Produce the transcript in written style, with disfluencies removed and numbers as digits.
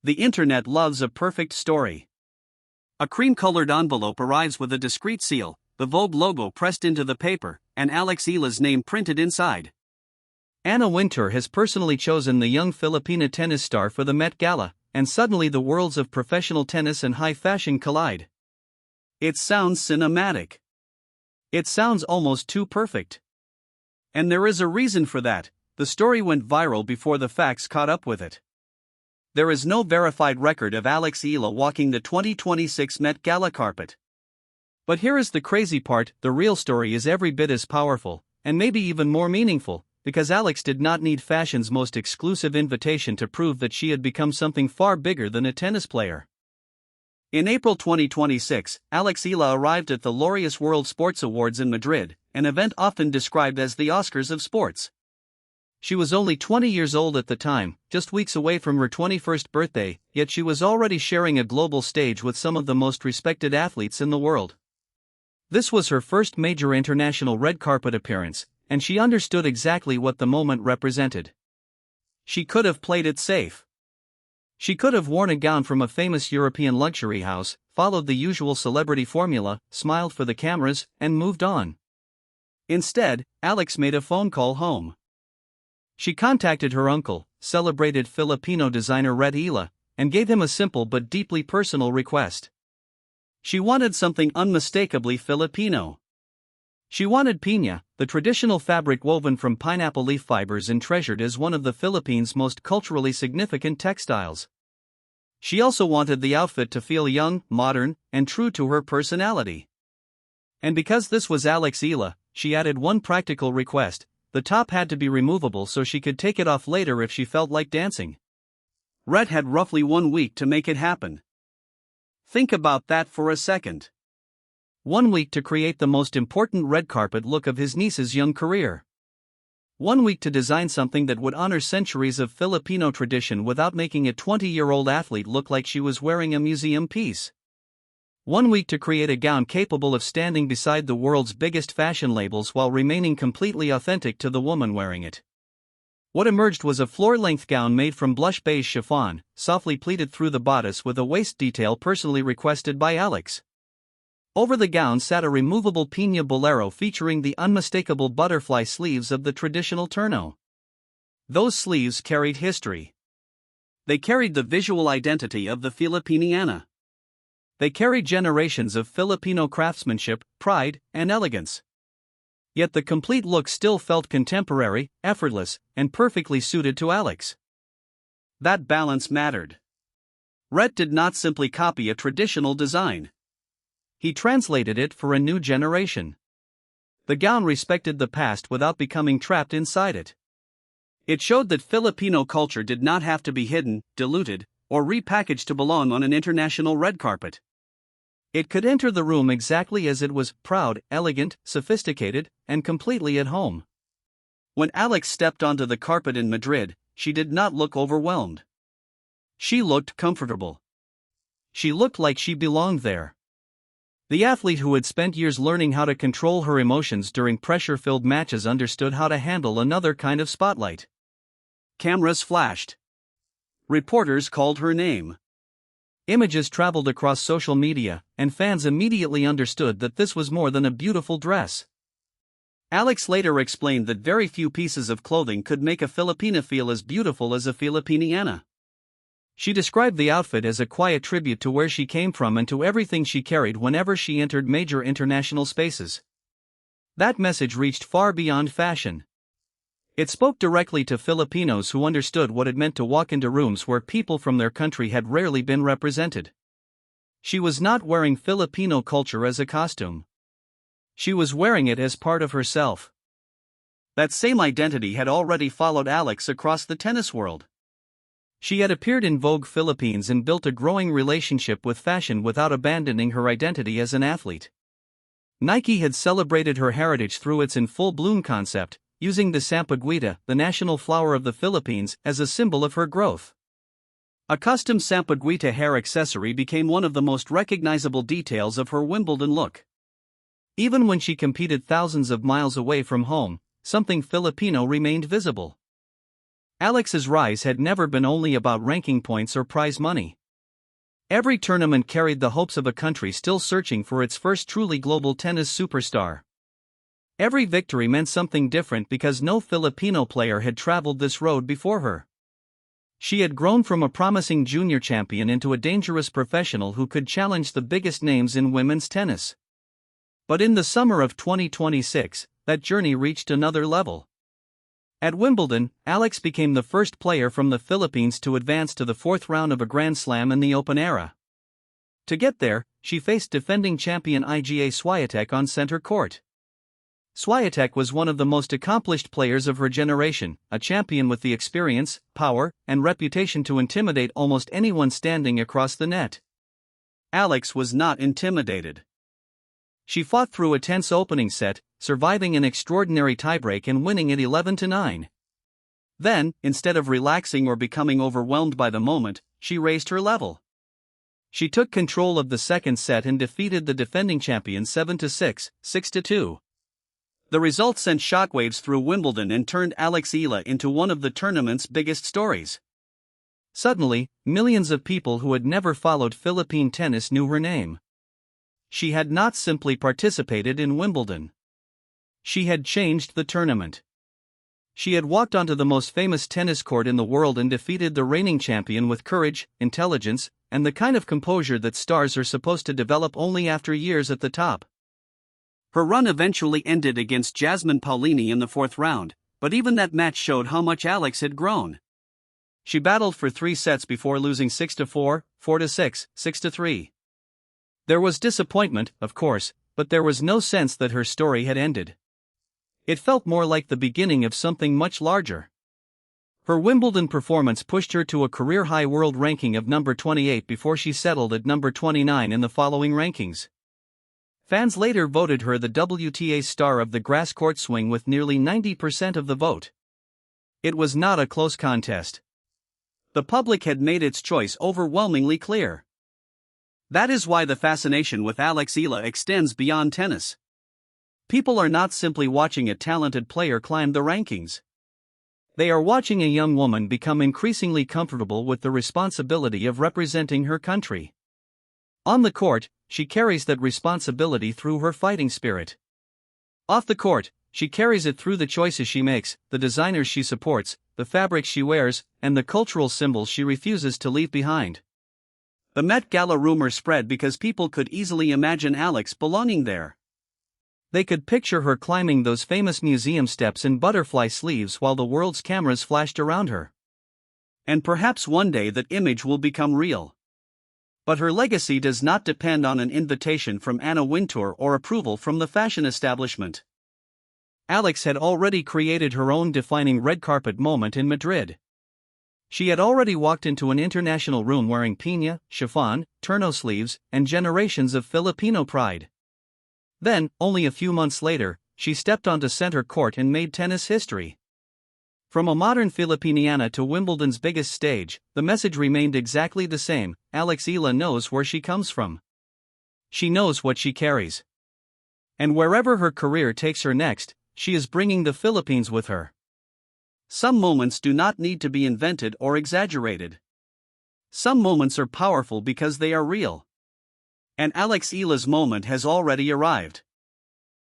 The internet loves a perfect story. A cream-colored envelope arrives with a discreet seal, the Vogue logo pressed into the paper, and Alex Eala's name printed inside. Anna Wintour has personally chosen the young Filipina tennis star for the Met Gala, and suddenly the worlds of professional tennis and high fashion collide. It sounds cinematic. It sounds almost too perfect. And there is a reason for that. The story went viral before the facts caught up with it. There is no verified record of Alex Eala walking the 2026 Met Gala carpet. But here is the crazy part: the real story is every bit as powerful, and maybe even more meaningful, because Alex did not need fashion's most exclusive invitation to prove that she had become something far bigger than a tennis player. In April 2026, Alex Eala arrived at the Laureus World Sports Awards in Madrid, an event often described as the Oscars of sports. She was only 20 years old at the time, just weeks away from her 21st birthday, yet she was already sharing a global stage with some of the most respected athletes in the world. This was her first major international red carpet appearance, and she understood exactly what the moment represented. She could have played it safe. She could have worn a gown from a famous European luxury house, followed the usual celebrity formula, smiled for the cameras, and moved on. Instead, Alex made a phone call home. She contacted her uncle, celebrated Filipino designer Rafael Nadal, and gave him a simple but deeply personal request. She wanted something unmistakably Filipino. She wanted piña, the traditional fabric woven from pineapple leaf fibers and treasured as one of the Philippines' most culturally significant textiles. She also wanted the outfit to feel young, modern, and true to her personality. And because this was Alex Eala, she added one practical request: the top had to be removable so she could take it off later if she felt like dancing. Rhett had roughly 1 week to make it happen. Think about that for a second. 1 week to create the most important red carpet look of his niece's young career. 1 week to design something that would honor centuries of Filipino tradition without making a 20-year-old athlete look like she was wearing a museum piece. 1 week to create a gown capable of standing beside the world's biggest fashion labels while remaining completely authentic to the woman wearing it. What emerged was a floor-length gown made from blush beige chiffon, softly pleated through the bodice with a waist detail personally requested by Alex. Over the gown sat a removable piña bolero featuring the unmistakable butterfly sleeves of the traditional terno. Those sleeves carried history. They carried the visual identity of the Filipiniana. They carried generations of Filipino craftsmanship, pride, and elegance. Yet the complete look still felt contemporary, effortless, and perfectly suited to Alex. That balance mattered. Rhett did not simply copy a traditional design. He translated it for a new generation. The gown respected the past without becoming trapped inside it. It showed that Filipino culture did not have to be hidden, diluted, or repackaged to belong on an international red carpet. It could enter the room exactly as it was: proud, elegant, sophisticated, and completely at home. When Alex stepped onto the carpet in Madrid, she did not look overwhelmed. She looked comfortable. She looked like she belonged there. The athlete who had spent years learning how to control her emotions during pressure-filled matches understood how to handle another kind of spotlight. Cameras flashed. Reporters called her name. Images traveled across social media, and fans immediately understood that this was more than a beautiful dress. Alex later explained that very few pieces of clothing could make a Filipina feel as beautiful as a Filipiniana. She described the outfit as a quiet tribute to where she came from and to everything she carried whenever she entered major international spaces. That message reached far beyond fashion. It spoke directly to Filipinos who understood what it meant to walk into rooms where people from their country had rarely been represented. She was not wearing Filipino culture as a costume. She was wearing it as part of herself. That same identity had already followed Alex across the tennis world. She had appeared in Vogue Philippines and built a growing relationship with fashion without abandoning her identity as an athlete. Nike had celebrated her heritage through its In Full Bloom concept, using the sampaguita, the national flower of the Philippines, as a symbol of her growth. A custom sampaguita hair accessory became one of the most recognizable details of her Wimbledon look. Even when she competed thousands of miles away from home, something Filipino remained visible. Alex's rise had never been only about ranking points or prize money. Every tournament carried the hopes of a country still searching for its first truly global tennis superstar. Every victory meant something different because no Filipino player had traveled this road before her. She had grown from a promising junior champion into a dangerous professional who could challenge the biggest names in women's tennis. But in the summer of 2026, that journey reached another level. At Wimbledon, Alex became the first player from the Philippines to advance to the fourth round of a Grand Slam in the Open era. To get there, she faced defending champion Iga Swiatek on center court. Swiatek was one of the most accomplished players of her generation, a champion with the experience, power, and reputation to intimidate almost anyone standing across the net. Alex was not intimidated. She fought through a tense opening set, surviving an extraordinary tiebreak and winning it 11-9. Then, instead of relaxing or becoming overwhelmed by the moment, she raised her level. She took control of the second set and defeated the defending champion 7-6, 6-2. The result sent shockwaves through Wimbledon and turned Alex Eala into one of the tournament's biggest stories. Suddenly, millions of people who had never followed Philippine tennis knew her name. She had not simply participated in Wimbledon. She had changed the tournament. She had walked onto the most famous tennis court in the world and defeated the reigning champion with courage, intelligence, and the kind of composure that stars are supposed to develop only after years at the top. Her run eventually ended against Jasmine Paolini in the fourth round, but even that match showed how much Alex had grown. She battled for 3 sets before losing 6-4, 4-6, 6-3. There was disappointment, of course, but there was no sense that her story had ended. It felt more like the beginning of something much larger. Her Wimbledon performance pushed her to a career-high world ranking of number 28 before she settled at number 29 in the following rankings. Fans later voted her the WTA star of the grass court swing with nearly 90% of the vote. It was not a close contest. The public had made its choice overwhelmingly clear. That is why the fascination with Alex Eala extends beyond tennis. People are not simply watching a talented player climb the rankings. They are watching a young woman become increasingly comfortable with the responsibility of representing her country. On the court, she carries that responsibility through her fighting spirit. Off the court, she carries it through the choices she makes, the designers she supports, the fabrics she wears, and the cultural symbols she refuses to leave behind. The Met Gala rumor spread because people could easily imagine Alex belonging there. They could picture her climbing those famous museum steps in butterfly sleeves while the world's cameras flashed around her. And perhaps one day that image will become real. But her legacy does not depend on an invitation from Anna Wintour or approval from the fashion establishment. Alex had already created her own defining red carpet moment in Madrid. She had already walked into an international room wearing piña, chiffon, terno sleeves, and generations of Filipino pride. Then, only a few months later, she stepped onto center court and made tennis history. From a modern Filipiniana to Wimbledon's biggest stage, the message remained exactly the same: Alex Eala knows where she comes from. She knows what she carries. And wherever her career takes her next, she is bringing the Philippines with her. Some moments do not need to be invented or exaggerated. Some moments are powerful because they are real. And Alex Eala's moment has already arrived.